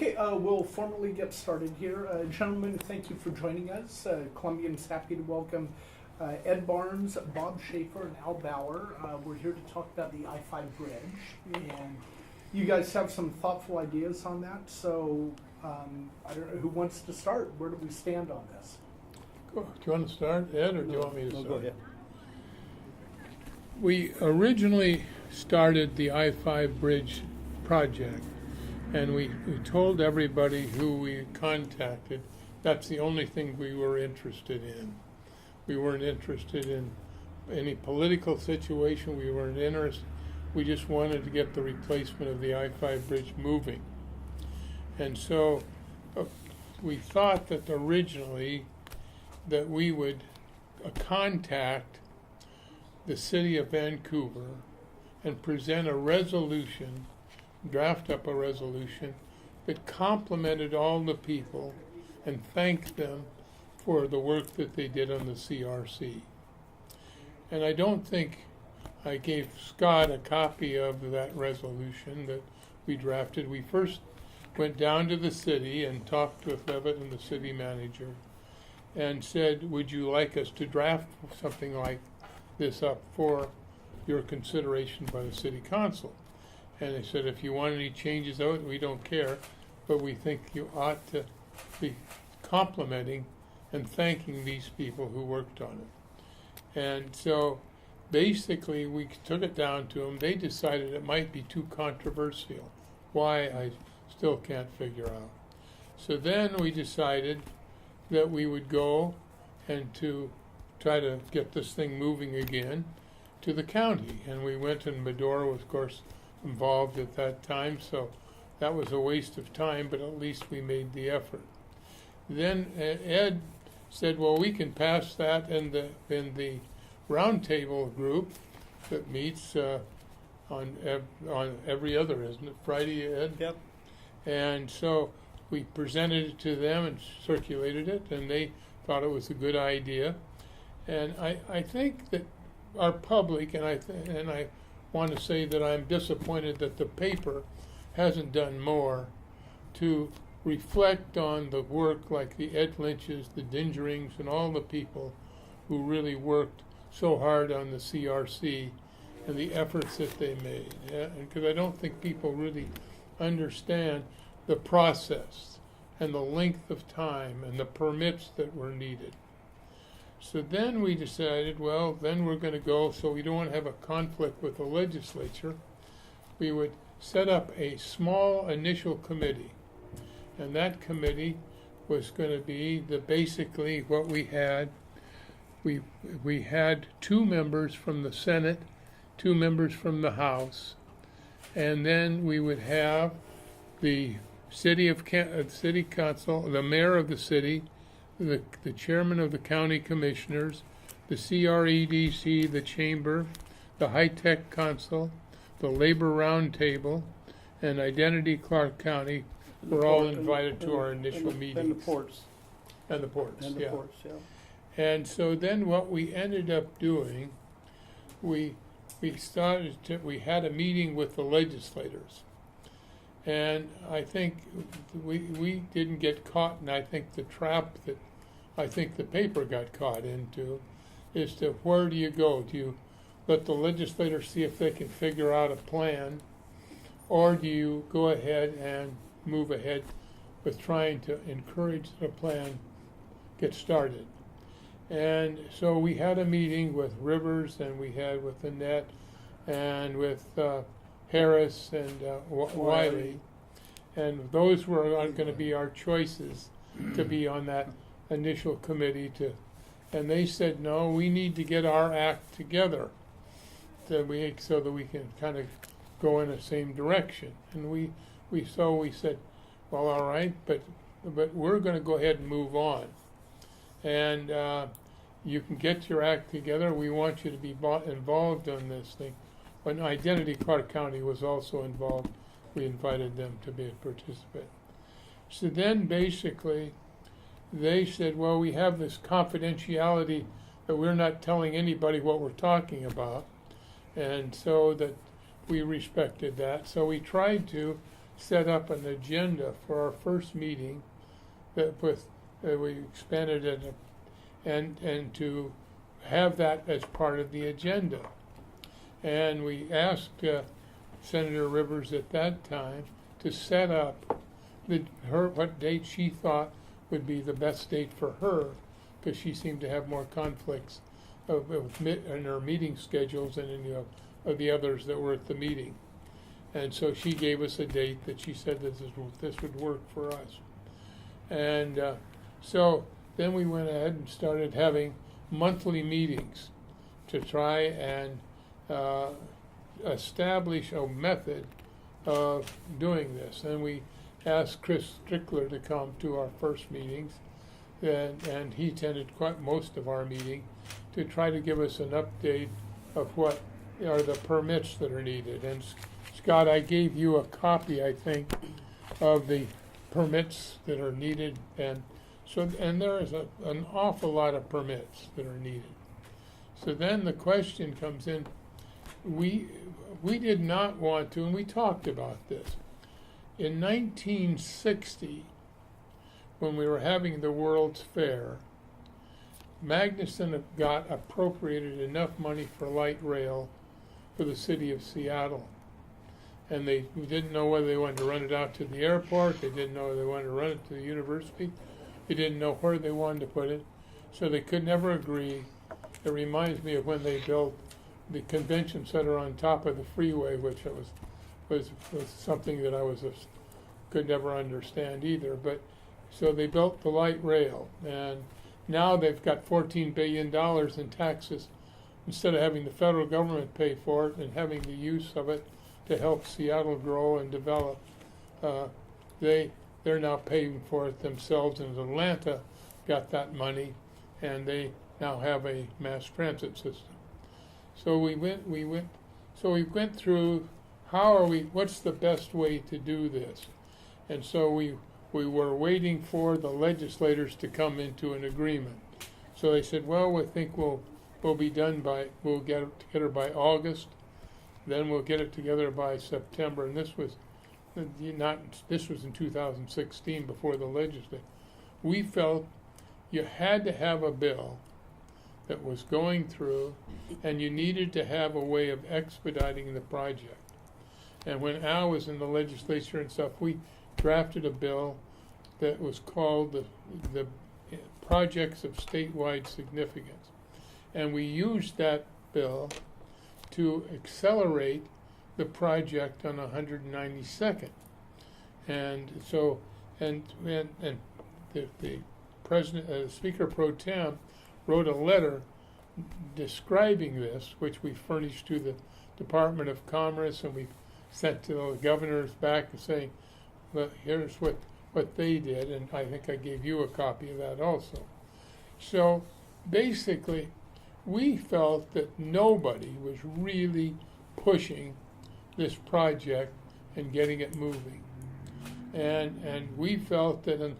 Okay, we'll formally get started here. Gentlemen, thank you for joining us. Columbian's happy to welcome Ed Barnes, Bob Schaefer, and Al Bauer. We're here to talk about the I-5 bridge, and you guys have some thoughtful ideas on that, so I don't know who wants to start. Where do we stand on this? Do you want to start, Ed, or do you want me to start? Go ahead. We originally started the I-5 bridge project, and we told everybody who we contacted that's the only thing we were interested in. We weren't interested in any political situation. We weren't interested. We just wanted to get the replacement of the I-5 bridge moving. And so we thought that originally that we would contact the city of Vancouver and present a resolution, draft up a resolution that complimented all the people and thanked them for the work that they did on the CRC. And I don't think I gave Scott a copy of that resolution that we drafted. We first went down to the city and talked with Levitt and the city manager and said, would you like us to draft something like this up for your consideration by the city council? And they said, if you want any changes out, we don't care, but we think you ought to be complimenting and thanking these people who worked on it. And so basically we took it down to them. They decided it might be too controversial. Why, I still can't figure out. So then we decided that we would go and to try to get this thing moving again to the county. And we went, and Medora was, of course, involved at that time, so that was a waste of time, but at least we made the effort. Then Ed said, well, we can pass that in the roundtable group that meets on every other, isn't it, Friday, Ed? Yep. And so we presented it to them and circulated it, and they thought it was a good idea. And I think that our public, and I want to say that I'm disappointed that the paper hasn't done more to reflect on the work like the Ed Lynch's, the Dingerings, and all the people who really worked so hard on the CRC and the efforts that they made. Because I don't think people really understand the process and the length of time and the permits that were needed. So then we decided, well, then we're going to go, so we don't want to have a conflict with the legislature. We would set up a small initial committee, and that committee was going to be basically what we had. We had 2 members from the Senate, 2 members from the House, and then we would have the city council, the mayor of the city, the chairman of the county commissioners, the CREDC, the chamber, the high-tech council, the labor roundtable, and Identity Clark County were all invited to our initial meetings. And the ports. And the ports, And the yeah. ports, yeah. And so then what we ended up doing, we had a meeting with the legislators. And I think we didn't get caught, and I think the trap that I think the paper got caught into is to where do you go? Do you let the legislators see if they can figure out a plan, or do you go ahead and move ahead with trying to encourage the plan get started? And so we had a meeting with Rivers, and we had with Annette, and with Harris and Wiley, and those were going to be our choices to be on that initial committee. And they said, no, we need to get our act together so that we can kind of go in the same direction. And we said, well, all right, but we're going to go ahead and move on. And you can get your act together. We want you to be involved on this thing. When Identity Clark County was also involved, we invited them to be a participant. So then basically they said, well, we have this confidentiality that we're not telling anybody what we're talking about. And so that we respected that. So we tried to set up an agenda for our first meeting that we expanded it and to have that as part of the agenda. And we asked Senator Rivers at that time to set up what date she thought would be the best date for her, because she seemed to have more conflicts in her meeting schedules than any of the others that were at the meeting. And so she gave us a date that she said that this would work for us. And so then we went ahead and started having monthly meetings to try and establish a method of doing this. And we asked Chris Strickler to come to our first meetings, and he attended quite most of our meeting to try to give us an update of what are the permits that are needed. And Scott, I gave you a copy, I think, of the permits that are needed, and there is an awful lot of permits that are needed. So then the question comes in, we did not want to, and we talked about this. In 1960, when we were having the World's Fair, Magnuson got appropriated enough money for light rail for the city of Seattle. And we didn't know whether they wanted to run it out to the airport, they didn't know whether they wanted to run it to the university, they didn't know where they wanted to put it, so they could never agree. It reminds me of when they built the convention center on top of the freeway, which was something that could never understand either. But so they built the light rail, and now they've got $14 billion in taxes. Instead of having the federal government pay for it and having the use of it to help Seattle grow and develop, they're now paying for it themselves. And Atlanta got that money, and they now have a mass transit system. So we went through what's the best way to do this, and so we were waiting for the legislators to come into an agreement. So they said, well, we think we'll be done we'll get it together by August, then we'll get it together by September, and this was in 2016 before the legislature. We felt you had to have a bill that was going through, and you needed to have a way of expediting the project. And when Al was in the legislature and stuff, we drafted a bill that was called the Projects of Statewide Significance. And we used that bill to accelerate the project on 192nd. And so, and the president, Speaker Pro Tem, wrote a letter describing this, which we furnished to the Department of Commerce, and we sent to the governors back saying, well, here's what they did, and I think I gave you a copy of that also. So basically, we felt that nobody was really pushing this project and getting it moving. And we felt that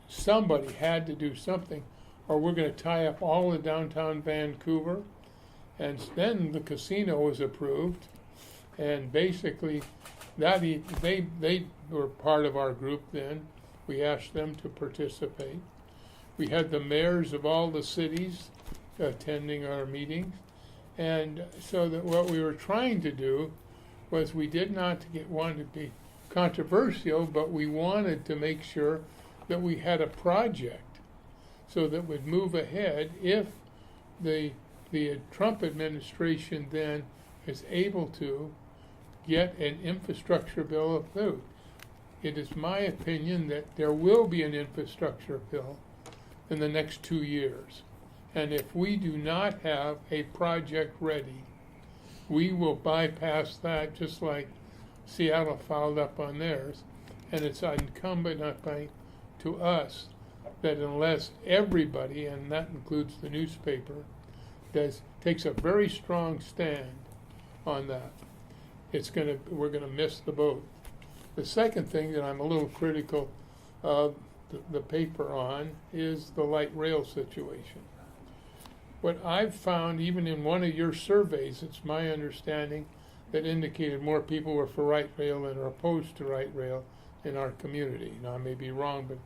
somebody had to do something, or we're going to tie up all of downtown Vancouver. And then the casino was approved, and basically they were part of our group then. We asked them to participate. We had the mayors of all the cities attending our meetings. And so that what we were trying to do was we did not want to be controversial, but we wanted to make sure that we had a project so that would move ahead if the Trump administration then is able to get an infrastructure bill approved. It is my opinion that there will be an infrastructure bill in the next 2 years. And if we do not have a project ready, we will bypass that, just like Seattle followed up on theirs. And it's incumbent to us that unless everybody, and that includes the newspaper, takes a very strong stand on that, we're going to miss the boat. The second thing that I'm a little critical of the paper on is the light rail situation. What I've found, even in one of your surveys, it's my understanding that indicated more people were for light rail than are opposed to light rail in our community. Now, I may be wrong, but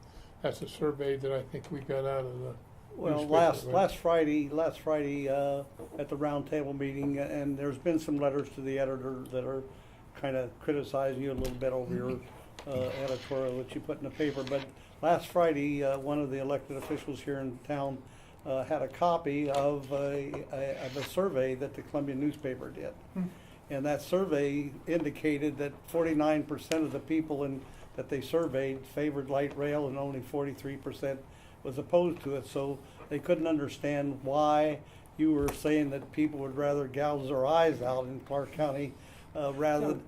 that's a survey that I think we got out of the Well, newspaper, right? last Friday at the roundtable meeting, and there's been some letters to the editor that are kind of criticizing you a little bit over your editorial that you put in the paper. But last Friday, one of the elected officials here in town had a copy of a survey that the Columbia newspaper did. And that survey indicated that 49% of the people that they surveyed favored light rail, and only 43% was opposed to it. So they couldn't understand why you were saying that people would rather gouge their eyes out in Clark County rather than.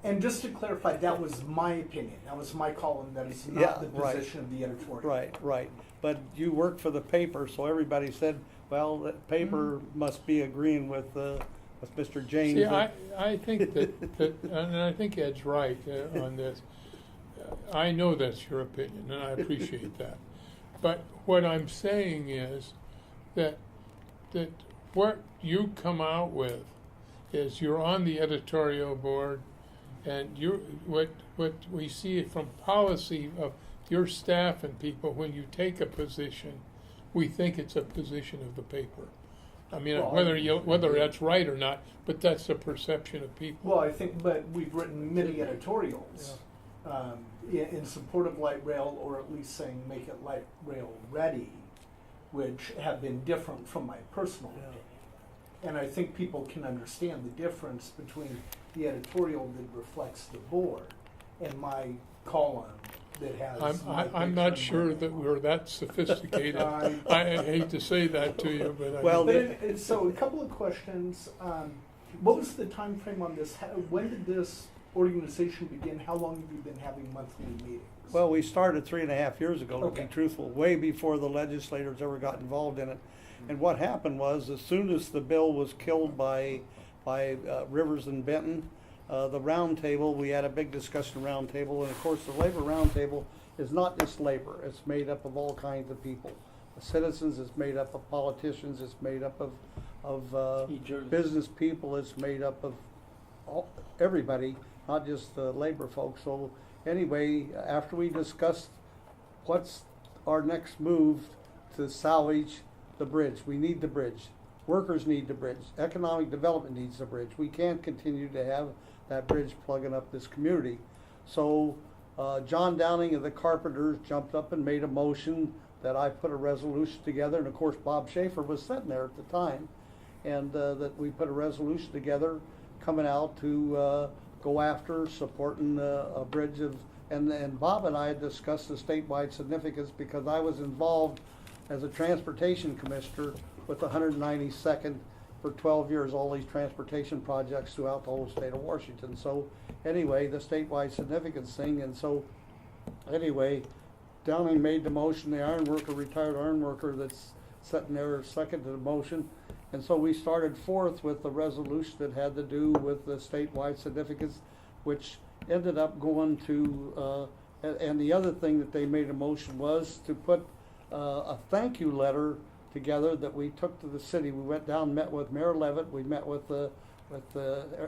And just to clarify, that was my opinion. That was my column. That is not the position of the editorial. Right. But you work for the paper, so everybody said, well, the paper must be agreeing with Mr. James. See, I think that and I think Ed's right on this. I know that's your opinion, and I appreciate that. But what I'm saying is that what you come out with is you're on the editorial board, and what we see from policy of your staff and people, when you take a position, we think it's a position of the paper. I mean, Well, whether that's right or not, but that's the perception of people. Well, I think, but we've written many editorials in support of light rail, or at least saying make it light rail ready, which have been different from my personal opinion. And I think people can understand the difference between the editorial that reflects the board and my column that has. I'm not sure that we're that sophisticated. I hate to say that to you, but Well, so a couple of questions. What was the time frame on this? When did this organization begin? How long have you been having monthly meetings? Well, we started 3.5 years ago, to Okay. be truthful, way before the legislators ever got involved in it. And what happened was, as soon as the bill was killed by Rivers and Benton, the roundtable, we had a big discussion roundtable, and of course the labor roundtable is not just labor. It's made up of all kinds of people. The citizens, it's made up of politicians, it's made up of business people, it's made up of everybody, not just the labor folks. So anyway, after we discussed what's our next move to salvage the bridge, we need the bridge. Workers need the bridge. Economic development needs the bridge. We can't continue to have that bridge plugging up this community. So John Downing of the Carpenters jumped up and made a motion that I put a resolution together, and of course Bob Schaefer was sitting there at the time, and that we put a resolution together coming out to go after supporting a bridge of, and Bob and I had discussed the statewide significance because I was involved as a transportation commissioner with the 192nd for 12 years, all these transportation projects throughout the whole state of Washington. So anyway, the statewide significance thing, and so anyway, Downing made the motion, the retired iron worker that's sitting there seconded the motion. And so we started forth with the resolution that had to do with the statewide significance, which ended up going to, and the other thing that they made a motion was to put a thank you letter together that we took to the city. We went down, met with Mayor Levitt, we met with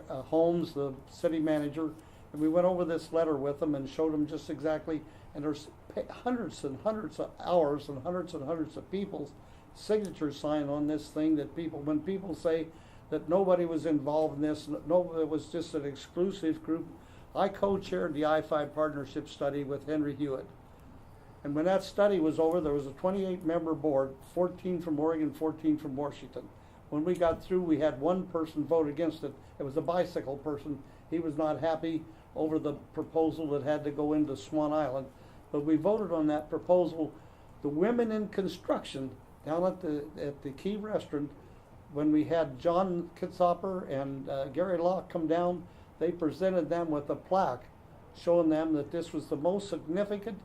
Holmes, the city manager, and we went over this letter with them and showed them just exactly, and there's hundreds and hundreds of hours and hundreds of people's signatures signed on this thing, that people, when people say that nobody was involved in this, no, it was just an exclusive group. I co-chaired the I-5 partnership study with Henry Hewitt. And when that study was over, there was a 28-member board, 14 from Oregon, 14 from Washington. When we got through, we had one person vote against it. It was a bicycle person. He was not happy over the proposal that had to go into Swan Island. But we voted on that proposal. The women in construction down at the Key Restaurant, when we had John Kitzhopper and Gary Locke come down, they presented them with a plaque showing them that this was the most significant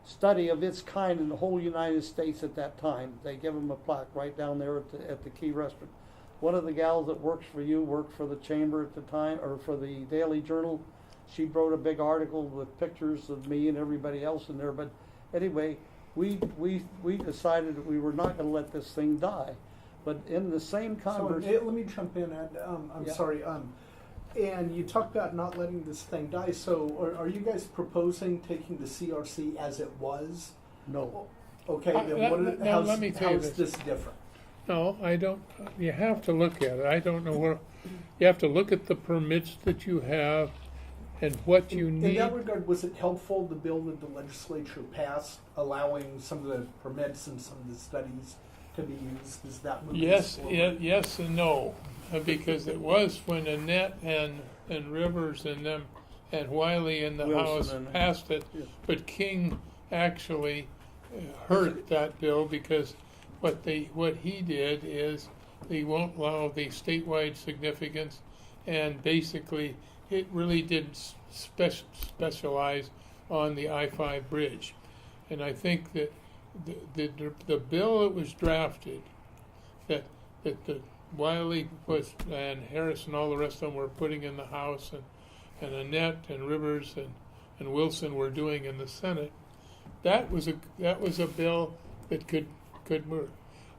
study of its kind in the whole United States at that time. They give them a plaque right down there at the Key Restaurant. One of the gals that works for you worked for the Chamber at the time, or for the Daily Journal. She wrote a big article with pictures of me and everybody else in there. But anyway, we decided that we were not going to let this thing die. But in the same So conversation, let me jump in, Ed. I'm Yeah. sorry. And you talked about not letting this thing die. So are you guys proposing taking the CRC as it was? no. Okay, then let me tell you how's this different? No, I don't, you have to look at it. I don't know where, you have to look at the permits that you have and what you In need. that regard, was it helpful, the bill that the legislature passed, allowing some of the permits and some of the studies to be used? Is that moving Yes, forward? yes and no, because it was when Annette and Rivers and them and Wiley in the Wilson House and- passed it, Yeah. but King actually hurt that bill because what he did is he won't allow the statewide significance, and basically it really didn't specialize on the I-5 bridge, and I think that the bill that was drafted that the Wiley was and Harris and all the rest of them were putting in the House, and Annette and Rivers and Wilson were doing in the Senate, that was a bill that could move.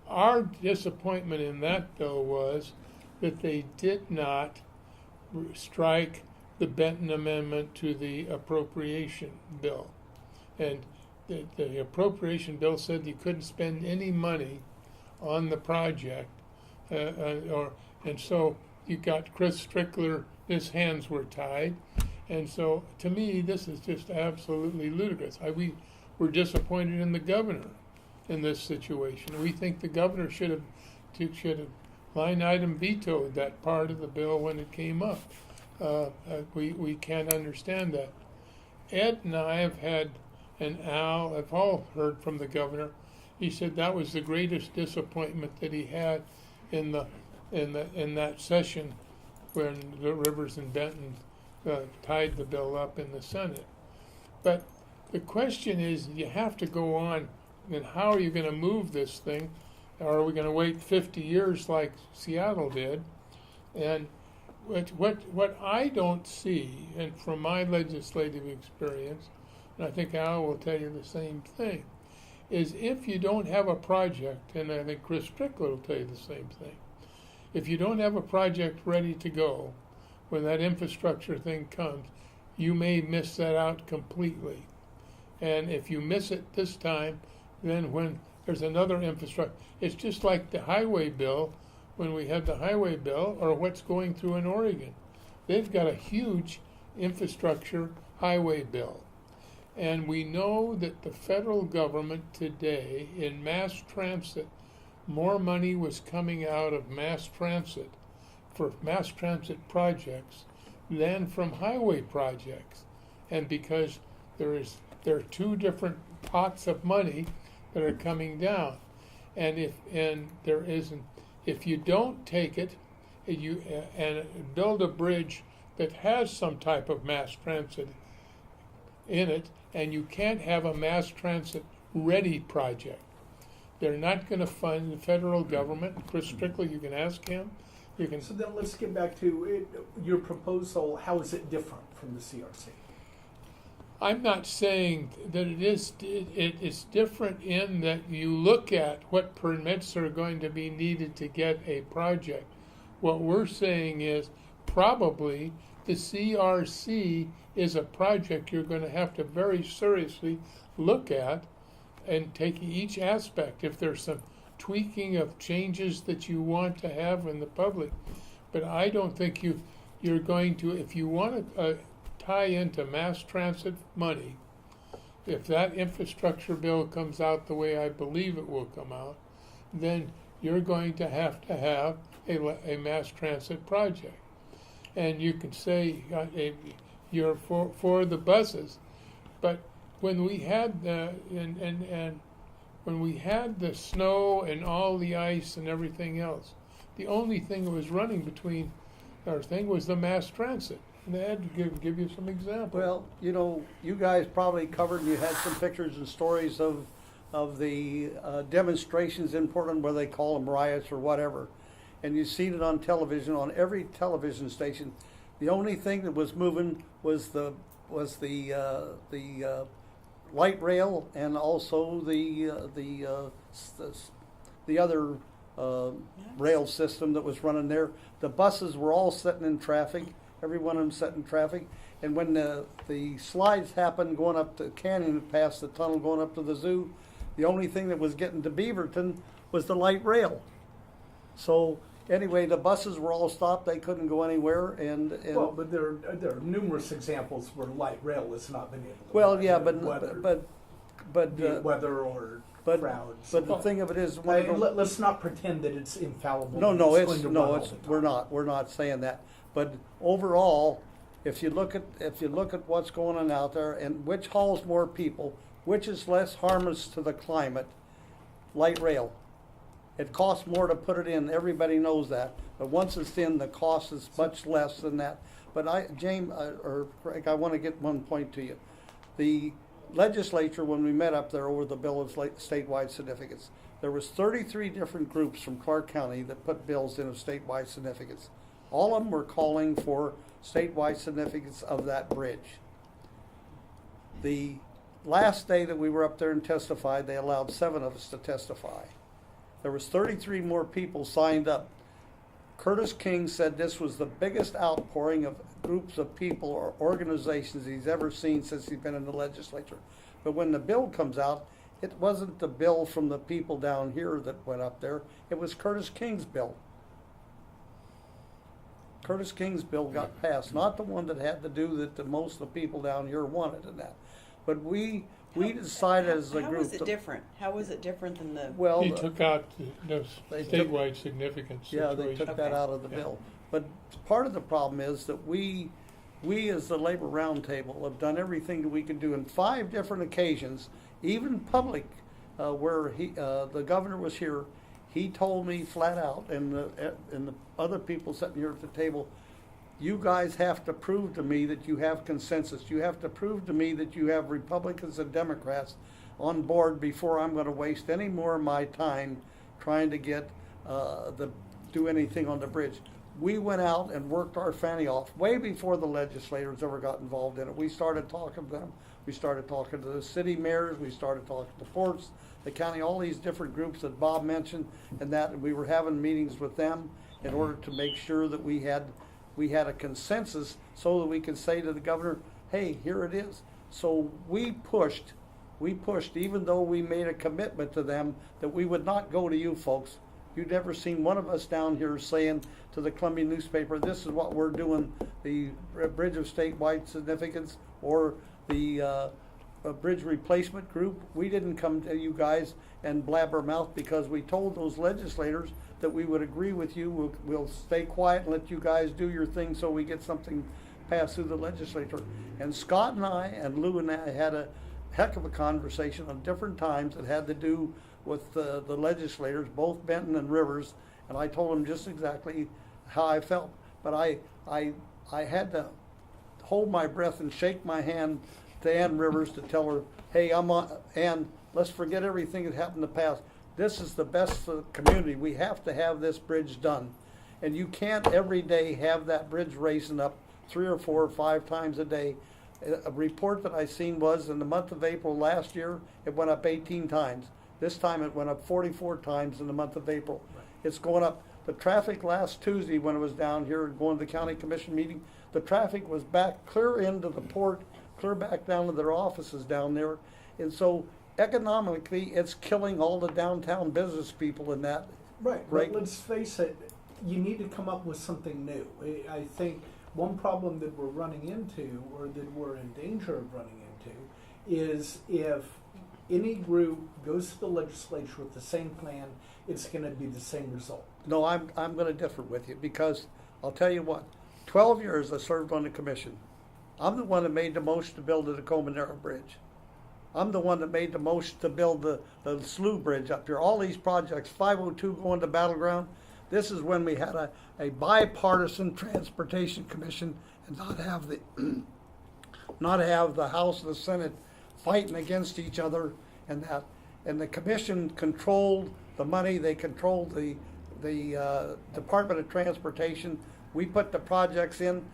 Our disappointment in that bill was that they did not strike the Benton Amendment to the appropriation bill, and the appropriation bill said you couldn't spend any money on the project, and so you got Chris Strickler. His hands were tied, and so to me this is just absolutely ludicrous. We were disappointed in the governor in this situation. We think the governor should have line item vetoed that part of the bill when it came up. We can't understand that. Ed and I have had, and Al have all heard from the governor. He said that was the greatest disappointment that he had in that session when the Rivers and Benton tied the bill up in the Senate. But the question is, you have to go on, and how are you going to move this thing? Or are we going to wait 50 years like Seattle did? And what I don't see, and from my legislative experience, and I think Al will tell you the same thing, is if you don't have a project, and I think Chris Strickler will tell you the same thing, if you don't have a project ready to go, when that infrastructure thing comes, you may miss that out completely. And if you miss it this time, then when there's another infrastructure, it's just like the highway bill, when we had the highway bill, or what's going through in Oregon. They've got a huge infrastructure highway bill. And we know that the federal government today in mass transit, more money was coming out of mass transit for mass transit projects than from highway projects. And because there are two different pots of money that are coming down, and if you don't take it and build a bridge that has some type of mass transit in it, and you can't have a mass transit ready project, they're not going to fund the federal government. Chris Strickler, you can ask him. You can. So then let's get back to your proposal. How is it different from the CRC? I'm not saying that it is. It is different in that you look at what permits are going to be needed to get a project. What we're saying is probably the CRC is a project you're going to have to very seriously look at and take each aspect. If there's some tweaking of changes that you want to have in the public, but I don't think you're going to, if you want to tie into mass transit money, if that infrastructure bill comes out the way I believe it will come out, then you're going to have a mass transit project. And you can say you're for the buses, but when we had when we had the snow and all the ice and everything else, the only thing that was running between our thing was the mass transit. And they had to give you some examples. Well, you guys probably covered, and you had some pictures and stories of the demonstrations in Portland, where they call them riots or whatever, and you've seen it on television, on every television station. The only thing that was moving was the light rail, and also the other rail system that was running there. The buses were all sitting in traffic, every one of them sitting in traffic. And when the slides happened going up the canyon past the tunnel going up to the zoo, the only thing that was getting to Beaverton was the light rail. So anyway, the buses were all stopped. They couldn't go anywhere. And Well, but there are numerous examples where light rail has not been able to. well, run, yeah, weather, but be it weather or crowds. But the thing of it is, let's not pretend that it's infallible. no, going to run all the time. we're not saying that. But overall, if you look at what's going on out there and which hauls more people, which is less harmless to the climate, light rail. It costs more to put it in. Everybody knows that. But once it's in, the cost is much less than that. But James or Craig, I want to get one point to you. The legislature, when we met up there over the bill of statewide significance, there was 33 different groups from Clark County that put bills in of statewide significance. All of them were calling for statewide significance of that bridge. The last day that we were up there and testified, they allowed 7 of us to testify. There was 33 more people signed up. Curtis King said this was the biggest outpouring of groups of people or organizations he's ever seen since he's been in the legislature. But when the bill comes out, it wasn't the bill from the people down here that went up there. It was Curtis King's bill. Curtis King's bill got passed, not the one that had to do that most of the people down here wanted in that. But we decided as a group. How was it different? How was it different than the? Well, He took out the They statewide significance yeah, situation. they took that Okay. out of the Yeah. bill. But part of the problem is that we as the Labor Roundtable have done everything that we could do in 5 different occasions, even public, where the governor was here. He told me flat out, and the other people sitting here at the table, you guys have to prove to me that you have consensus. You have to prove to me that you have Republicans and Democrats on board before I'm going to waste any more of my time trying to get do anything on the bridge. We went out and worked our fanny off way before the legislators ever got involved in it. We started talking to them. We started talking to the city mayors. We started talking to Forts, the county, all these different groups that Bob mentioned, and we were having meetings with them in order to make sure that we had a consensus so that we could say to the governor, hey, here it is. So we pushed, even though we made a commitment to them that we would not go to you folks. You'd never seen one of us down here saying to the Columbia newspaper, this is what we're doing, the bridge of statewide significance or the bridge replacement group. We didn't come to you guys and blab our mouth because we told those legislators that we would agree with you. We'll stay quiet and let you guys do your thing so we get something passed through the legislature. And Scott and I and Lou and I had a heck of a conversation on different times that had to do with the legislators, both Benton and Rivers, and I told them just exactly how I felt. But I had to hold my breath and shake my hand to Ann Rivers to tell her, hey, Ann, let's forget everything that happened in the past. This is the best for the community. We have to have this bridge done. And you can't every day have that bridge racing up 3 or 4 or 5 times a day. A report that I seen was in the month of April last year, it went up 18 times. This time it went up 44 times in the month of April. Right. It's going up. The traffic last Tuesday when it was down here going to the county commission meeting, the traffic was back clear into the port, clear back down to their offices down there. And so economically, it's killing all the downtown business people in that. Right. But let's face it, you need to come up with something new. I think one problem that we're running into, or that we're in danger of running into, is if any group goes to the legislature with the same plan, it's going to be the same result. No, I'm going to differ with you because I'll tell you what, 12 years I served on the commission. I'm the one that made the motion to build the Tacoma Narrow Bridge. I'm the one that made the motion to build the Slough Bridge up here. All these projects, 502 going to Battleground. This is when we had a bipartisan transportation commission and not have the House and the Senate fighting against each other, and the commission controlled the money. They controlled the Department of Transportation. We put the projects in.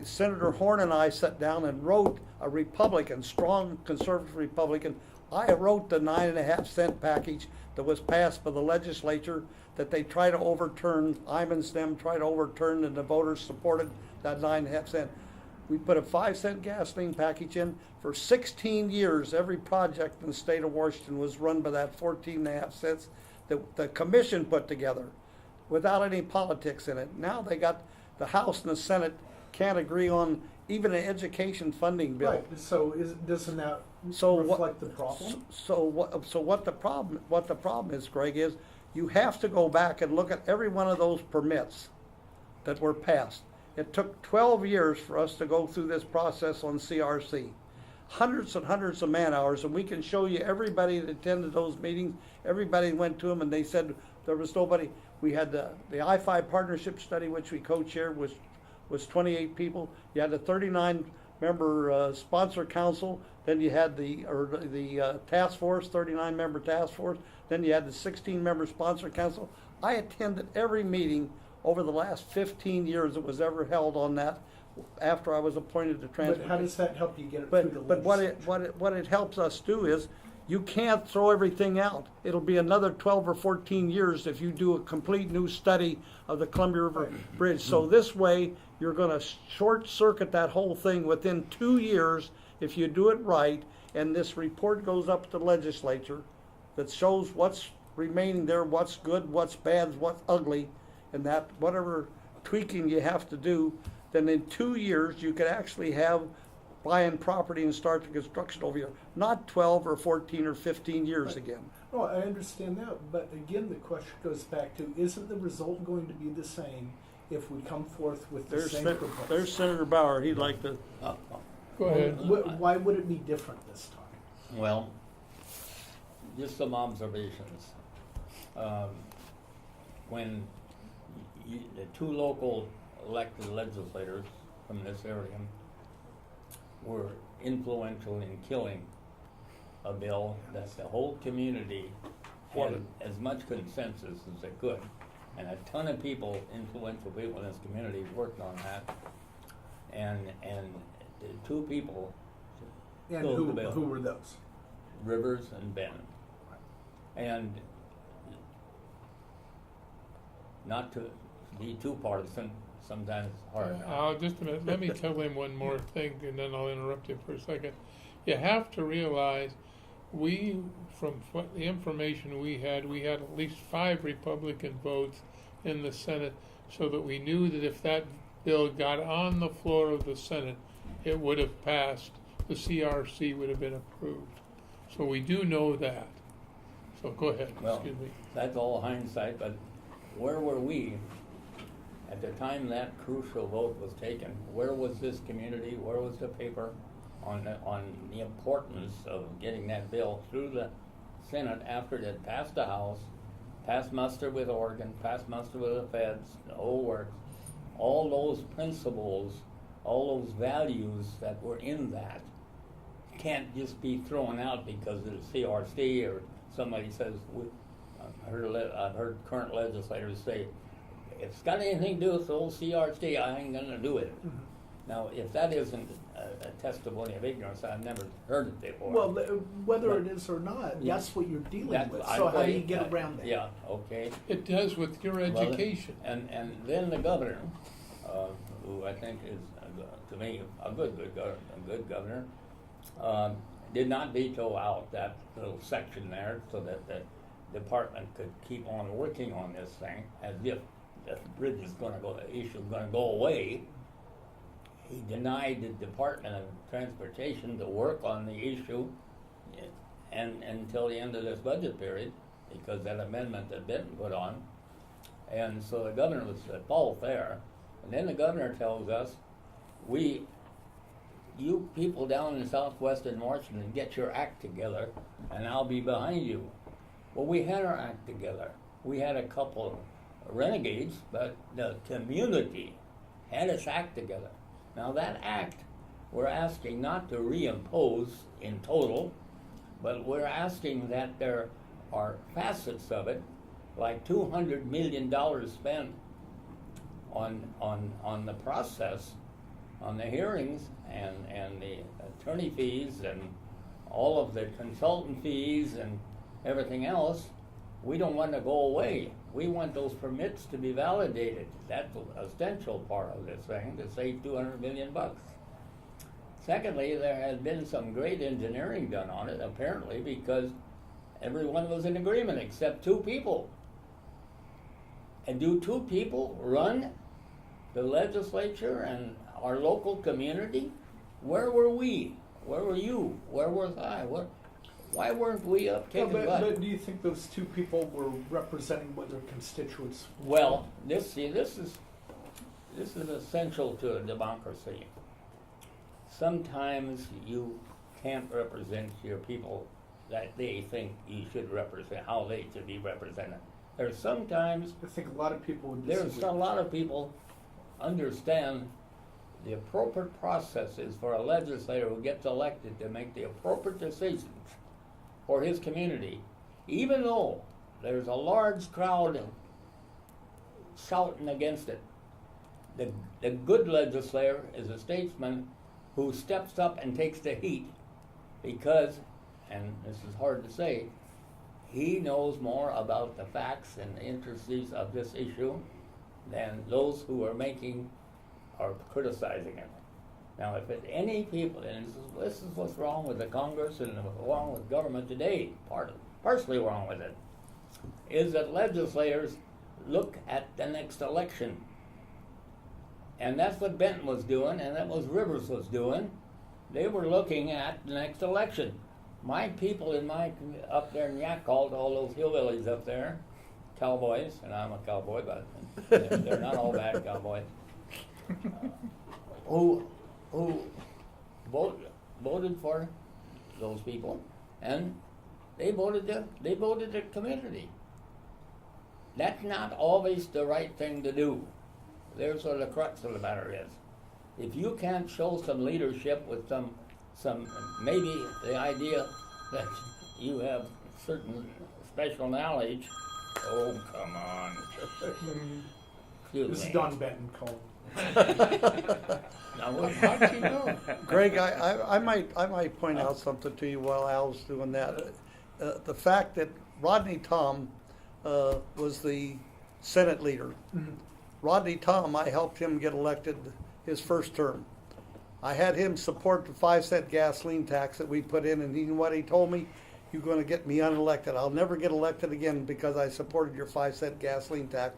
Senator Horn and I sat down and wrote a Republican, strong conservative Republican. I wrote the 9.5 cent package that was passed by the legislature that they try to overturn. Iman's them tried to overturn, and the voters supported that 9.5 cent. We put a 5 cent gasoline package in. For 16 years, every project in the state of Washington was run by that 14.5 cents that the commission put together without any politics in it. Now they got the House and the Senate can't agree on even an education funding bill. Right. So doesn't that So reflect the problem? So what the problem is, Greg, is you have to go back and look at every one of those permits that were passed. It took 12 years for us to go through this process on CRC. Hundreds and hundreds of man hours, and we can show you everybody that attended those meetings. Everybody went to them, and they said there was nobody. We had the I-5 partnership study, which we co-chaired, was 28 people. You had a 39-member sponsor council. Then you had the task force, 39-member task force. Then you had the 16-member sponsor council. I attended every meeting over the last 15 years that was ever held on that after I was appointed to transportation. But how does that help you get it through the But what it helps us do is you can't throw everything out. It'll be another 12 or 14 years if you do a complete new study of the Columbia River Bridge. So this way, you're going to short circuit that whole thing within 2 years if you do it right, and this report goes up to the legislature that shows what's remaining there, what's good, what's bad, what's ugly, and that whatever tweaking you have to do, then in 2 years you could actually have buying property and start the construction over here, not 12 or 14 or 15 years again. No, I understand that, but again, the question goes back to, isn't the result going to be the same if we come forth with the same proposal? There's Senator Bauer. He'd like to. Go ahead. Why would it be different this time? Well, just some observations. When the two local elected legislators from this area were influential in killing a bill that the whole community had as much consensus as they could, and a ton of people, influential people in this community, worked on that, and the two people And killed the bill. who were those? Rivers and Ben. And not to be too partisan, sometimes it's hard. Just a minute. Let me tell him one more thing, and then I'll interrupt him for a second. You have to realize, from the information we had at least 5 Republican votes in the Senate, so that we knew that if that bill got on the floor of the Senate, it would have passed. The CRC would have been approved. So we do know that. So go ahead. Well, Excuse me. that's all hindsight, but where were we at the time that crucial vote was taken? Where was this community? Where was the paper on the importance of getting that bill through the Senate after it had passed the House, passed muster with Oregon, passed muster with the feds, the whole works? All those principles, all those values that were in that can't just be thrown out because of the CRC or somebody says. I've heard current legislators say, if it's got anything to do with the old CRC, I ain't gonna do it. Mm-hmm. Now, if that isn't a testimony of ignorance, I've never heard it before. Well, whether But- it is or not, Yeah. that's what you're dealing That- with. I So how do you agree. get around that? Yeah, okay. It does with your Well, education. And then the governor, who I think is, to me, a good governor, did not veto out that little section there so that the department could keep on working on this thing as if the bridge is going to go, the issue is going to go away. He denied the Department of Transportation to work on the issue and until the end of this budget period, because that amendment had been put on. And so the governor was at fault there. And then the governor tells us, you people down in southwestern Washington, get your act together and I'll be behind you. Well, we had our act together. We had a couple of renegades, but the community had its act together. Now that act, we're asking not to reimpose in total, but we're asking that there are facets of it, like $200 million spent on the process, on the hearings and the attorney fees and all of the consultant fees and everything else. We don't want to go away. We want those permits to be validated. That's an essential part of this thing, to save $200 million. Secondly, there has been some great engineering done on it, apparently, because everyone was in agreement except two people. And do two people run the legislature and our local community? Where were we? Where were you? Where was I? Why weren't we up kicking butt? But do you think those two people were representing what their constituents? Well, this is essential to a democracy. Sometimes you can't represent your people that they think you should represent, how they should be represented. There's sometimes I think a lot of people would there's disagree. a lot of people understand the appropriate process is for a legislator who gets elected to make the appropriate decisions for his community, even though there's a large crowd shouting against it. The good legislator is a statesman who steps up and takes the heat because, and this is hard to say, he knows more about the facts and the intricacies of this issue than those who are criticizing it. Now, if it's any people, and this is what's wrong with the Congress and what's wrong with government today, partially wrong with it, is that legislators look at the next election. And that's what Benton was doing, and that was Rivers was doing. They were looking at the next election. My people up there in Yakult, all those hillbillies up there, cowboys, and I'm a cowboy, but they're not all bad cowboys, who voted for those people, and they voted the community. That's not always the right thing to do. There's where the crux of the matter is. If you can't show some leadership with some maybe the idea that you have certain special knowledge. Oh, come on. Excuse This me. is Don Benton calling. Now, how'd you know? Greg, I might point out something to you while Al's doing that. The fact that Rodney Tom was the Senate leader. Mhm. Rodney Tom, I helped him get elected his first term. I had him support the 5-cent gasoline tax that we put in, and you know what he told me? You're going to get me unelected. I'll never get elected again because I supported your 5-cent gasoline tax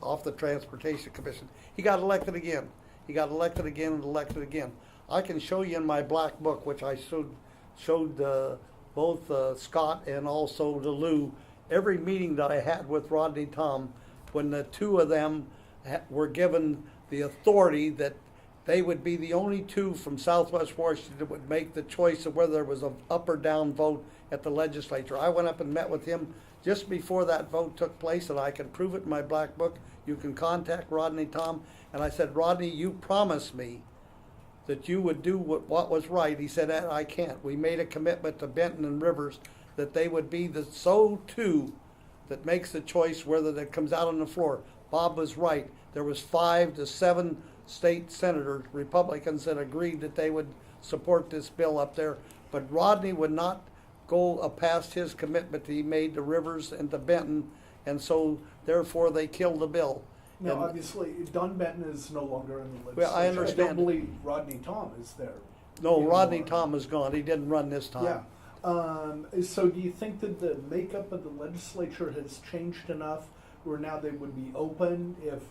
off the Transportation Commission. He got elected again. He got elected again and elected again. I can show you in my black book, which I showed both Scott and also to Lou, every meeting that I had with Rodney Tom when the two of them were given the authority that they would be the only two from Southwest Washington that would make the choice of whether there was an up or down vote at the legislature. I went up and met with him just before that vote took place, and I can prove it in my black book. You can contact Rodney Tom. And I said, Rodney, you promised me that you would do what was right. He said, I can't. We made a commitment to Benton and Rivers that they would be the sole two that makes the choice whether that comes out on the floor. Bob was right. There was 5 to 7 state senators, Republicans, that agreed that they would support this bill up there. But Rodney would not go past his commitment that he made to Rivers and to Benton, and so therefore they killed the bill. Now, And- obviously, Don Benton is no longer in the legislature. Well, I I understand. don't believe Rodney Tom is there. No, anymore. Rodney Tom is gone. He didn't run this time. Yeah. So do you think that the makeup of the legislature has changed enough where now they would be open if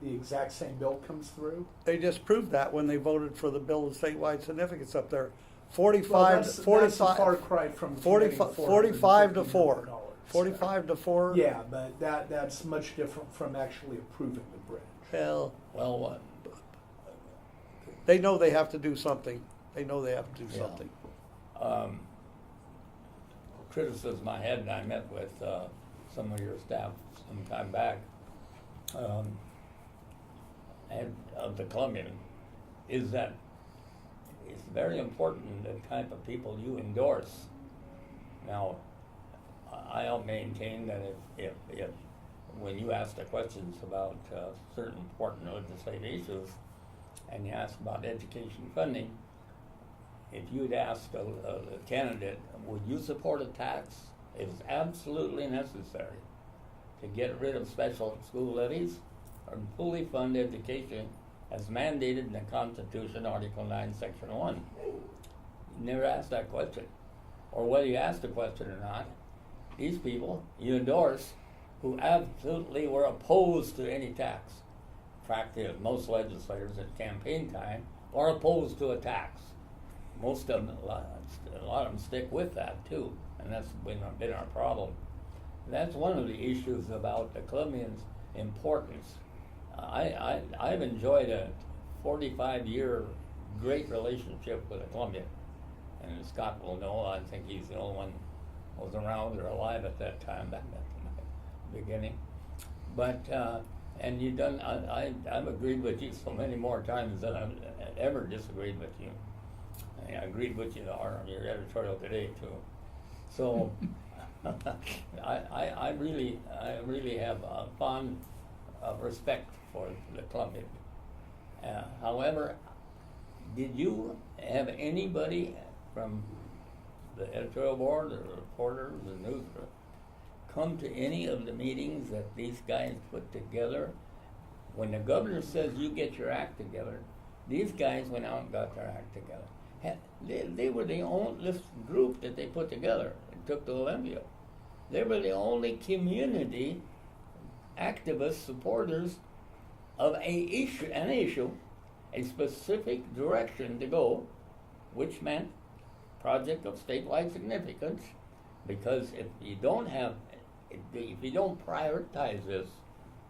the exact same bill comes through? They just proved that when they voted for the bill of statewide significance up there. Well, 45 that's, to that's a far 45, cry from 45 committing 45 to 4. $450 million. 45 to 4. Yeah, but that's much different from actually approving the bridge. Well, Well, they know they have to do something. They know they have to do Yeah. something. criticism I had, and I met with some of your staff some time back, and of the Columbian, is that it's very important the type of people you endorse. Now, I'll maintain that if when you asked the questions about certain important legislative issues, and you asked about education funding, if you'd asked a candidate, would you support a tax? It is absolutely necessary to get rid of special school levies or fully fund education as mandated in the Constitution, Article 9, Section 1. You never asked that question. Or whether you asked the question or not, these people you endorse who absolutely were opposed to any tax. In fact, most legislators at campaign time are opposed to a tax. Most of them, a lot of them stick with that too, and that's been our problem. That's one of the issues about the Columbians' importance. I've enjoyed a 45-year great relationship with the Columbian, and Scott will know. I think he's the only one who was around or alive at that time, back at the beginning. But and you've done. I've agreed with you so many more times than I've ever disagreed with you. I agreed with you on your editorial today too. So I really have a fond respect for the Columbian. However, did you have anybody from the editorial board or reporters or news come to any of the meetings that these guys put together? When the governor says you get your act together, these guys went out and got their act together. They were the only group that they put together and took to Olympia. They were the only community activist supporters of an issue, a specific direction to go, which meant project of statewide significance. Because if you don't prioritize this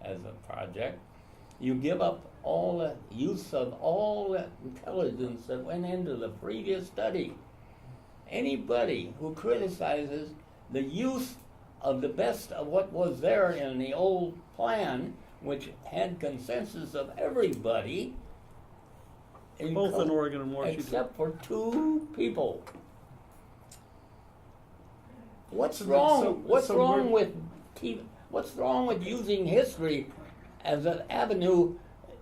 as a project, you give up all the use of all the intelligence that went into the previous study. Anybody who criticizes the use of the best of what was there in the old plan, which had consensus of everybody, Both in Oregon and Washington. except for two people. What's So wrong? What's so wrong with using history as an avenue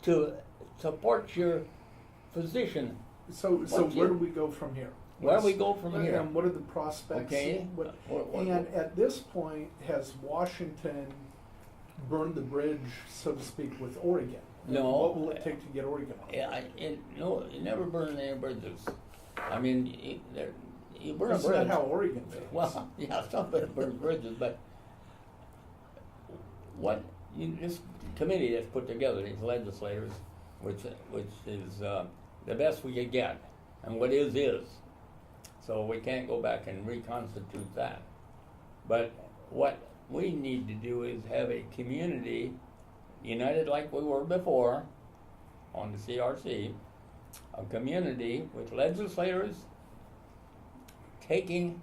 to support your position? So where do we go from here? Where do we go from here? And what are the prospects? Okay. And at this point, has Washington burned the bridge, so to speak, with Oregon? No. What will it take to get Oregon on? No, you never burn any bridges. I mean, you burn a That's bridge. not how Oregon does. Well, yeah, somebody burns bridges, but this committee that's put together, these legislators, which is the best we could get, and what is. So we can't go back and reconstitute that. But what we need to do is have a community united like we were before on the CRC, a community with legislators taking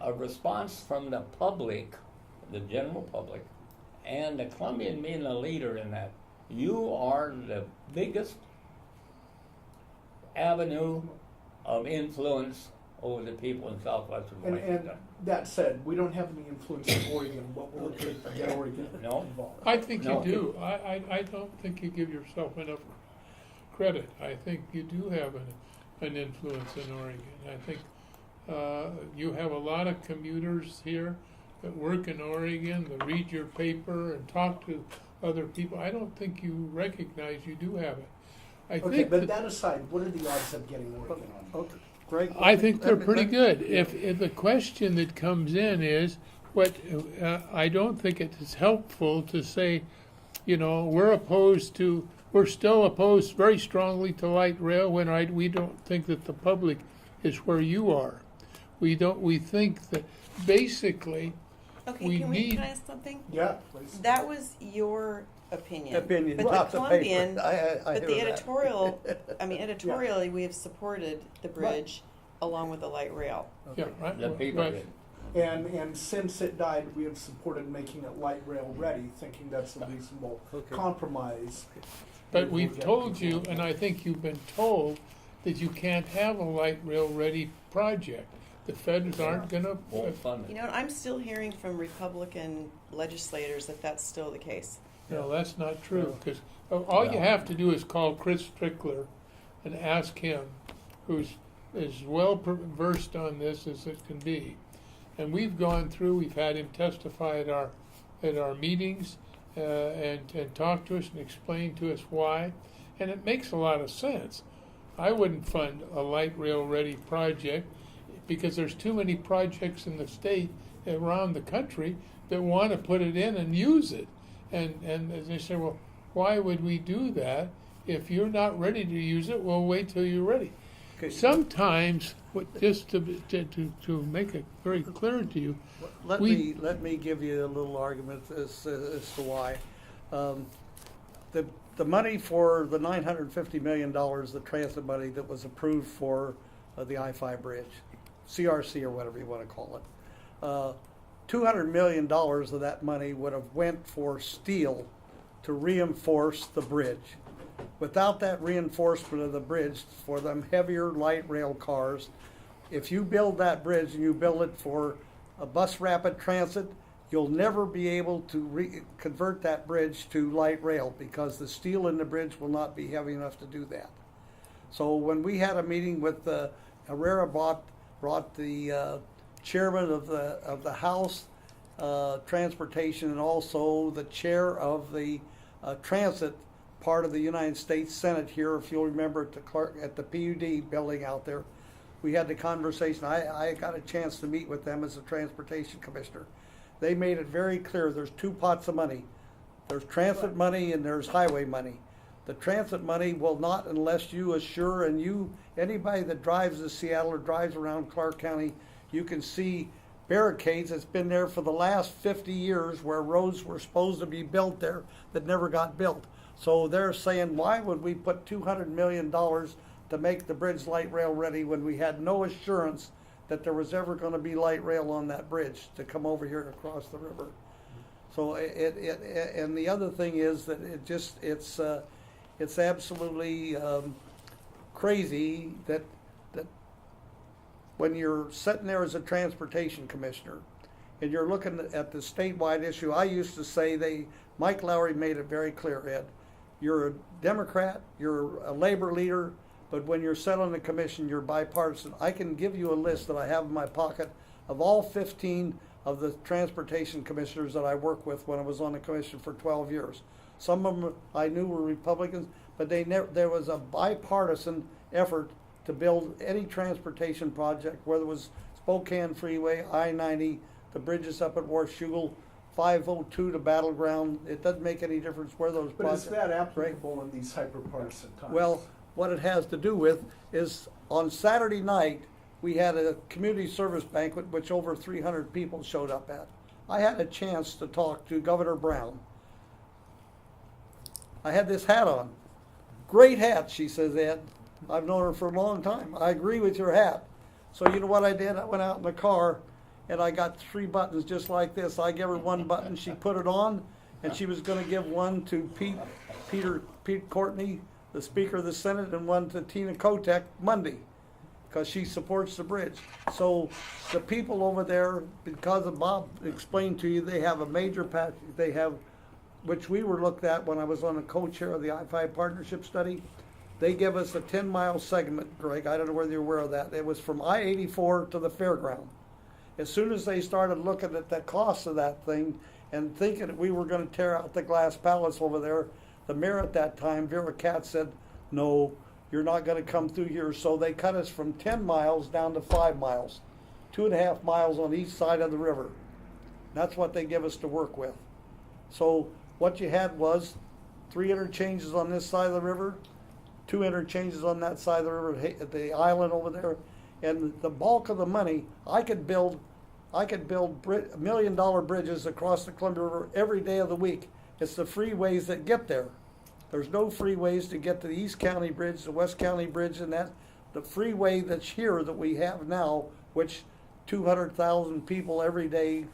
a response from the public, the general public, and the Columbian being the leader in that. You are the biggest avenue of influence over the people in southwestern Washington. And that said, we don't have any influence in Oregon. What will it take to get Oregon No. involved? I think No. you do. I don't think you give yourself enough credit. I think you do have an influence in Oregon. I think you have a lot of commuters here that work in Oregon, that read your paper and talk to other people. I don't think you recognize you do have it. Okay, but that aside, what are the odds of getting Oregon on? Okay, Greg? I think they're pretty good. If the question that comes in is, I don't think it is helpful to say, we're still opposed very strongly to light rail when we don't think that the public is where you are. We think that basically Okay, can need. I ask something? Yeah, please. That was your opinion. But But the the Columbian, paper. I but the hear that. editorial, editorially, we have supported the bridge along with the light rail. Yeah, right. The people right. did. And since it died, we have supported making it light rail ready, thinking that's a reasonable compromise. But We'll we've get told people you, on and that. I think you've been told, that you can't have a light rail ready project. the feds aren't gonna. Won't fund You it. know, and I'm still hearing from Republican legislators that that's still the case. No, that's not true, because all you have to do is call Chris Strickler and ask him, who's as well versed on this as it can be. And we've gone through, we've had him testify at our meetings, and talk to us and explain to us why, and it makes a lot of sense. I wouldn't fund a light rail ready project because there's too many projects in the state around the country that want to put it in and use it. And as they say, well, why would we do that? If you're not ready to use it, we'll wait till you're ready. Okay. Sometimes, just to make it very clear to you, Let me give you a little argument as to why. The money for the $950 million, the transit money that was approved for the I-5 bridge, CRC or whatever you want to call it, $200 million of that money would have went for steel to reinforce the bridge. Without that reinforcement of the bridge for them heavier light rail cars, if you build that bridge and you build it for a bus rapid transit, you'll never be able to convert that bridge to light rail because the steel in the bridge will not be heavy enough to do that. So when we had a meeting with Herrera brought the chairman of the House Transportation and also the chair of the transit part of the United States Senate here, if you'll remember at the PUD building out there. We had the conversation. I got a chance to meet with them as a transportation commissioner. They made it very clear there's two pots of money. There's transit money and there's highway money. The transit money will not unless you assure, and anybody that drives to Seattle or drives around Clark County, you can see barricades that's been there for the last 50 years where roads were supposed to be built there that never got built. So they're saying, why would we put $200 million to make the bridge light rail ready when we had no assurance that there was ever going to be light rail on that bridge to come over here across the river? So and the other thing is that it's absolutely crazy that when you're sitting there as a transportation commissioner and you're looking at the statewide issue, I used to say Mike Lowry made it very clear, Ed, you're a Democrat, you're a labor leader, but when you're set on the commission, you're bipartisan. I can give you a list that I have in my pocket of all 15 of the transportation commissioners that I worked with when I was on the commission for 12 years. Some of them I knew were Republicans, but there was a bipartisan effort to build any transportation project, whether it was Spokane Freeway, I-90, the bridges up at Washougal, 502 to Battleground. It doesn't make any difference where those But projects. is that applicable in these hyper-partisan times? Well, what it has to do with is on Saturday night, we had a community service banquet which over 300 people showed up at. I had a chance to talk to Governor Brown. I had this hat on. Great hat, she says, Ed. I've known her for a long time. I agree with your hat. So you know what I did? I went out in the car and I got 3 buttons just like this. I gave her 1 button, she put it on, and she was going to give one to Pete Courtney, the Speaker of the Senate, and one to Tina Kotek Monday, because she supports the bridge. So the people over there, because of Bob explained to you, they have a major patch. They have, which we were looked at when I was on the co-chair of the I-5 partnership study. They give us a 10-mile segment, Greg. I don't know whether you're aware of that. It was from I-84 to the fairground. As soon as they started looking at the cost of that thing and thinking that we were going to tear out the glass palace over there, the mayor at that time, Vera Katz, said, no, you're not going to come through here. So they cut us from 10 miles down to 5 miles, 2.5 miles on each side of the river. That's what they give us to work with. So what you had was 3 interchanges on this side of the river, 2 interchanges on that side of the river at the island over there, and the bulk of the money, I could build $1 million bridges across the Columbia River every day of the week. It's the freeways that get there. There's no freeways to get to the East County Bridge, the West County Bridge, and that. The freeway that's here that we have now, which 200,000 people every day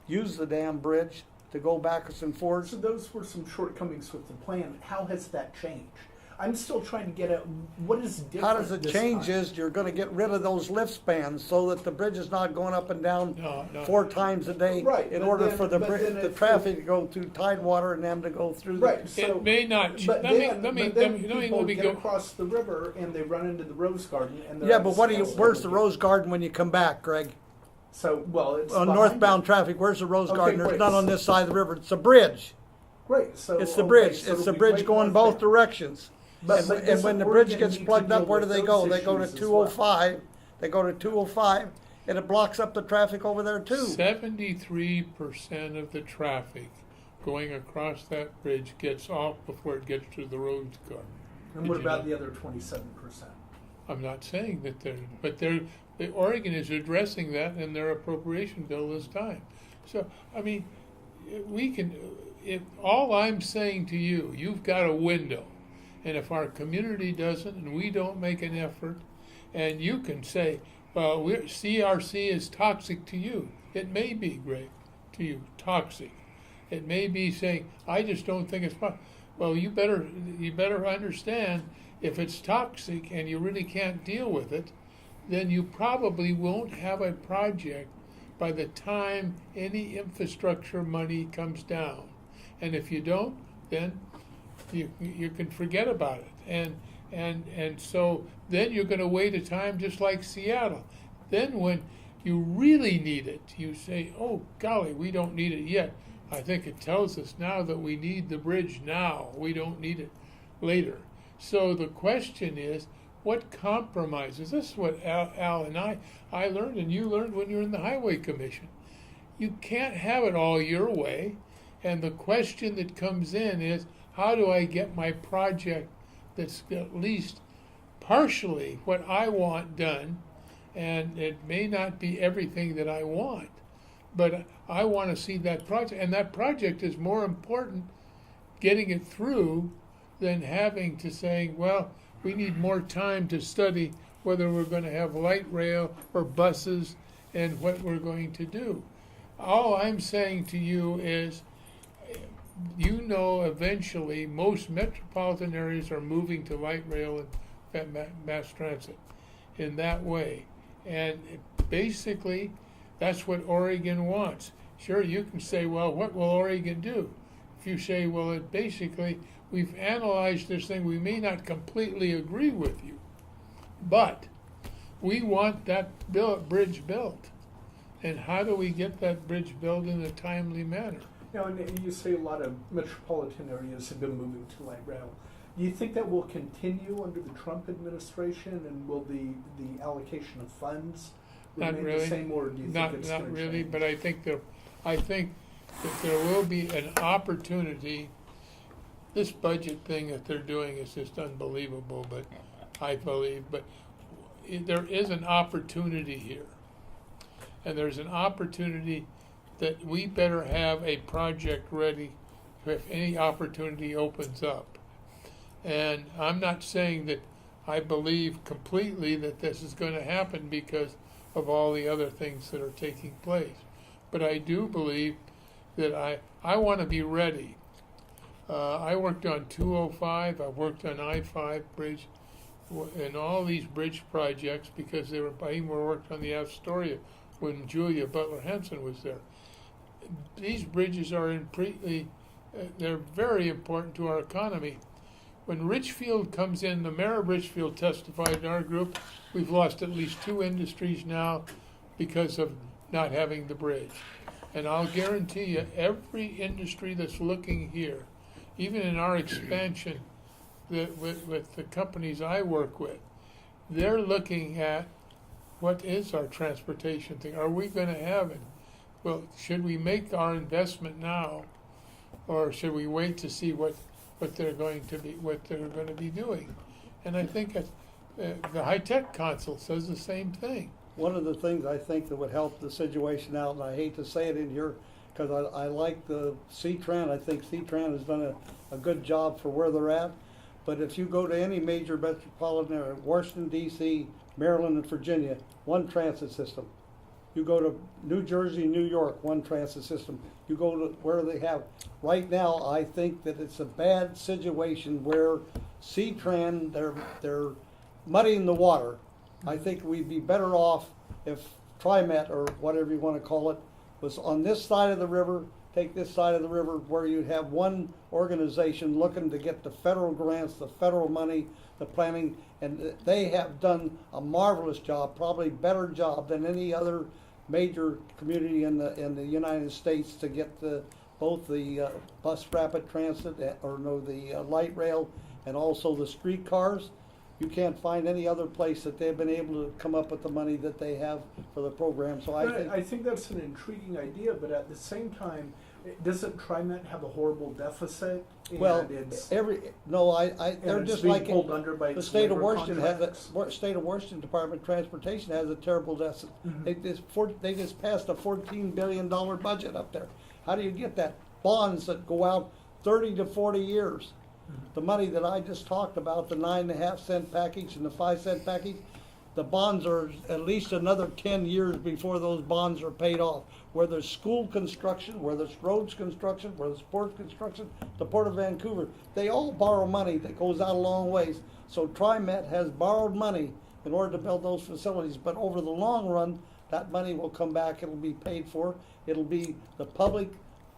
use the damn bridge to go backwards and forwards. So those were some shortcomings with the plan. How has that changed? I'm still trying to get at what is different. How does it this change time? is you're gonna get rid of those lift spans so that the bridge is not going up and down No. 4 times a day Right, in but order then- for the but then the if- traffic to go through Tidewater and them to go through the. Right. So, It may not, but let me, then, let me, but then let me, let me, people let me get go. across the river and they run into the rose garden and they're Yeah, at but a standstill where's the again. Rose Garden when you come back, Greg? So, well, it's On behind northbound it. traffic, where's the Rose Okay, Garden? There's great. none on this side of the river. It's a bridge. Great. So It's the okay, bridge. so It's the we bridge wait going northbound. both directions. But And when doesn't the bridge Oregon gets need to plugged up, deal where do with they go? those They go to issues as well? 205. They go to 205, and it blocks up the traffic over there too. 73% of the traffic going across that bridge gets off before it gets to the Rose Garden. And Did what you about know? the other 27%? I'm not saying that the Oregon is addressing that in their appropriation bill this time. So, I mean, we can, all I'm saying to you, you've got a window. And if our community doesn't and we don't make an effort, and you can say, well, CRC is toxic to you. It may be, Greg, to you, toxic. It may be saying, I just don't think it's fun. Well, you better understand, if it's toxic and you really can't deal with it, then you probably won't have a project by the time any infrastructure money comes down. And if you don't, then you can forget about it. And so then you're going to wait a time just like Seattle. Then when you really need it, you say, oh, golly, we don't need it yet. I think it tells us now that we need the bridge now. We don't need it later. So the question is, what compromises? This is what Al and I learned, and you learned when you were in the Highway Commission. You can't have it all your way. And the question that comes in is, how do I get my project that's at least partially what I want done? And it may not be everything that I want, but I want to see that project. And that project is more important, getting it through, than having to say, well, we need more time to study whether we're going to have light rail or buses and what we're going to do. All I'm saying to you is, eventually most metropolitan areas are moving to light rail and mass transit in that way. And basically, that's what Oregon wants. Sure, you can say, well, what will Oregon do? If you say, well, basically, we've analyzed this thing, we may not completely agree with you, but we want that bridge built. And how do we get that bridge built in a timely manner? Now, and you say a lot of metropolitan areas have been moving to light rail. Do you think that will continue under the Trump administration, and will the allocation of funds Not remain really. the same, or do you think it's Not going to really, change? but I think that there will be an opportunity. This budget thing that they're doing is just unbelievable, but I believe, but there is an opportunity here. And there's an opportunity that we better have a project ready if any opportunity opens up. And I'm not saying that I believe completely that this is going to happen because of all the other things that are taking place. But I do believe that I want to be ready. I worked on 205, I worked on I-5 bridge, and all these bridge projects because I even worked on the Astoria when Julia Butler Hanson was there. These bridges are they're very important to our economy. When Richfield comes in, the mayor of Richfield testified in our group, we've lost at least 2 industries now because of not having the bridge. And I'll guarantee you, every industry that's looking here, even in our expansion with the companies I work with, they're looking at what is our transportation thing? Are we going to have it? Well, should we make our investment now, or should we wait to see what they're going to be doing? And I think the High Tech Council says the same thing. One of the things I think that would help the situation out, and I hate to say it in here, because I like the C-Tran. I think C-Tran has done a good job for where they're at. But if you go to any major metropolitan area, Washington, D.C., Maryland, and Virginia, one transit system. You go to New Jersey, New York, one transit system. You go to where they have, right now, I think that it's a bad situation where C-Tran, they're muddying the water. I think we'd be better off if TriMet, or whatever you want to call it, was on this side of the river, take this side of the river, where you'd have one organization looking to get the federal grants, the federal money, the planning, and they have done a marvelous job, probably better job than any other major community in the United States to get both the bus rapid transit, the light rail, and also the streetcars. You can't find any other place that they've been able to come up with the money that they have for the program. So I think that's an intriguing idea, but at the same time, doesn't TriMet have a horrible deficit? Well, And it's, they're and it's just being like pulled under by the its state of labor Washington contracts. State of Washington Department of Transportation has a terrible deficit. Mhm. They just passed a $14 billion budget up there. How do you get that? Bonds that go out 30 to 40 years. The money that I just talked about, the 9.5 cent package and the 5 cent package, the bonds are at least another 10 years before those bonds are paid off. Where there's school construction, where there's roads construction, where there's port construction, the Port of Vancouver, they all borrow money that goes out a long ways. So TriMet has borrowed money in order to build those facilities, but over the long run, that money will come back, it'll be paid for, it'll be the public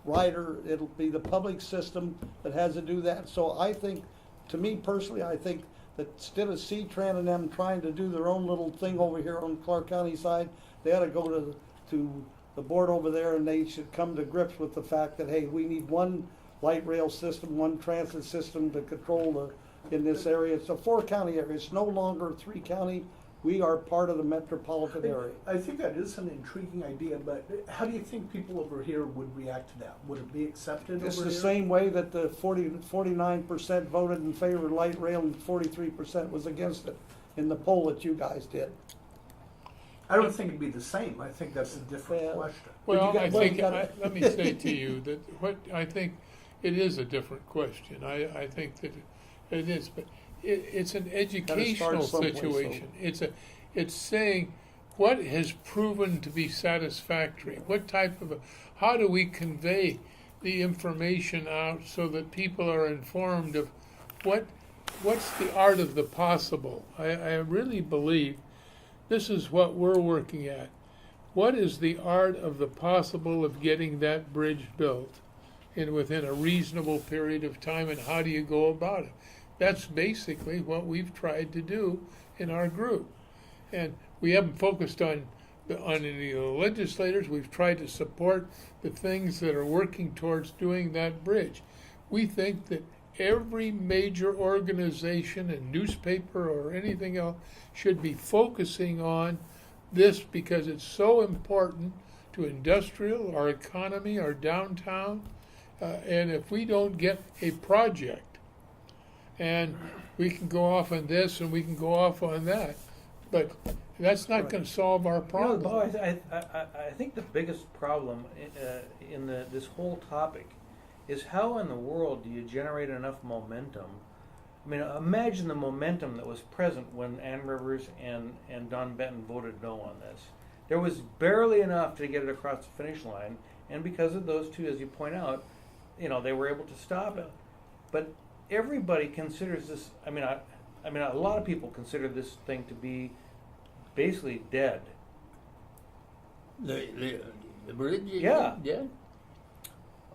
rider, it'll be the public system that has to do that. So I think, to me personally, I think that instead of C-Tran and them trying to do their own little thing over here on Clark County side, they ought to go to the board over there, and they should come to grips with the fact that, hey, we need one light rail system, one transit system to control in this area. It's a 4-county area. It's no longer 3-county. We are part of the metropolitan area. I think that is an intriguing idea, but how do you think people over here would react to that? Would it be accepted It's over the here? same way that the 49% voted in favor of light rail and 43% was against it in the poll that you guys did. I don't think it'd be the same. I think that's a different Well, question. Well, got- let me say to you that I think it is a different question. I think that it is, but it's an educational someplace, situation. It's saying what has proven to be satisfactory. How do we convey the information out so that people are informed of what's the art of the possible? I really believe this is what we're working at. What is the art of the possible of getting that bridge built within a reasonable period of time, and how do you go about it? That's basically what we've tried to do in our group. And we haven't focused on any of the legislators. We've tried to support the things that are working towards doing that bridge. We think that every major organization and newspaper or anything else should be focusing on this because it's so important to industrial, our economy, our downtown. And if we don't get a project, and we can go off on this and we can go off on that, but that's not going to solve our problem. Bauer, I think the biggest problem in this whole topic is how in the world do you generate enough momentum? I mean, imagine the momentum that was present when Ann Rivers and Don Benton voted no on this. There was barely enough to get it across the finish line, and because of those two, as you point out, they were able to stop it. But everybody considers this. I mean, a lot of people consider this thing to be basically dead. The bridge? Yeah. Yeah.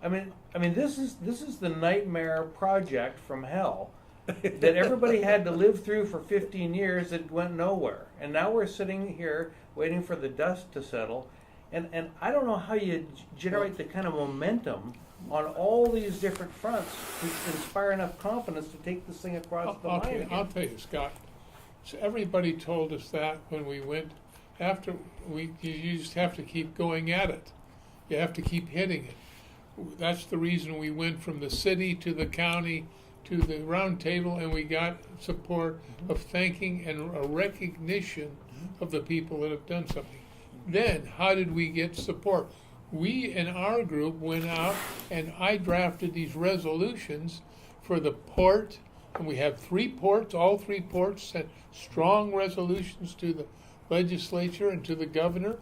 I mean, this is the nightmare project from hell that everybody had to live through for 15 years that went nowhere. And now we're sitting here waiting for the dust to settle. And I don't know how you generate the kind of momentum on all these different fronts to inspire enough confidence to take this thing across the line again. I'll tell you, Scott. So everybody told us that when we went you just have to keep going at it. You have to keep hitting it. That's the reason we went from the city to the county to the round table, and we got support of thanking and a recognition of the people that have done something. Then, how did we get support? We in our group went out, and I drafted these resolutions for the port, and we have 3 ports. All 3 ports sent strong resolutions to the legislature and to the governor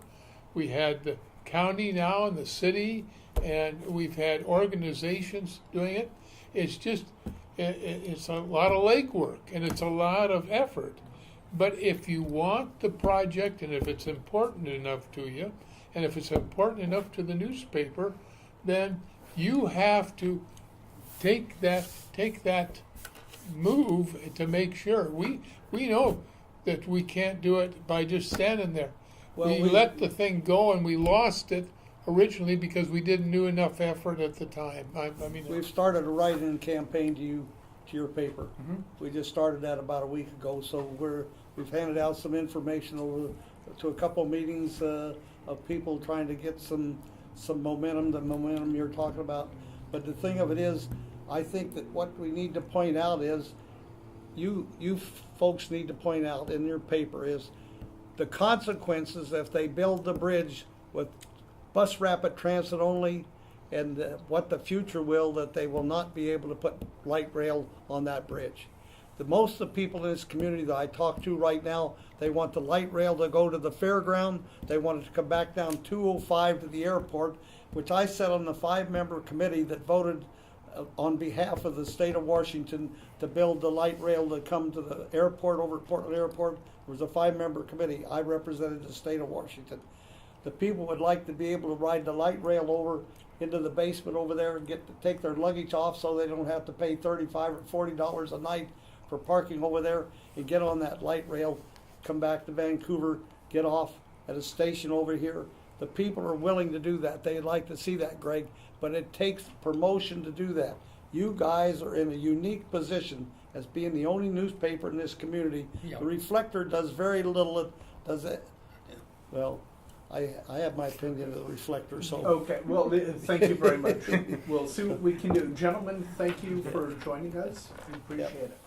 We had the county now and the city, and we've had organizations doing it. It's just, it's a lot of legwork and it's a lot of effort. But if you want the project, and if it's important enough to you, and if it's important enough to the newspaper, then you have to take that move to make sure. We know that we can't do it by just standing there. Well, we let the thing go, and we lost it originally because we didn't do enough effort at the time. I mean, We've started a write-in campaign to your paper. Mhm. We just started that about a week ago, so we've handed out some information over to a couple of meetings of people trying to get some momentum, the momentum you're talking about. But the thing of it is, I think that what we need to point out is, you folks need to point out in your paper is the consequences if they build the bridge with bus rapid transit only, and what the future will, that they will not be able to put light rail on that bridge. Most of the people in this community that I talk to right now, they want the light rail to go to the fairground. They want it to come back down 205 to the airport, which I sat on the 5-member committee that voted on behalf of the state of Washington to build the light rail to come to the airport over at Portland Airport. It was a 5-member committee. I represented the state of Washington. The people would like to be able to ride the light rail over into the basement over there and get to take their luggage off, so they don't have to pay $35 or $40 a night for parking over there, and get on that light rail, come back to Vancouver, get off at a station over here. The people are willing to do that. They'd like to see that, Greg, but it takes promotion to do that. You guys are in a unique position as being the only newspaper in this community. Yeah. The Reflector does very little. It does it. Well, I have my opinion of the Reflector, so. Okay, well, thank you very much. We'll see what we can do. Gentlemen, thank you for joining us. We appreciate it.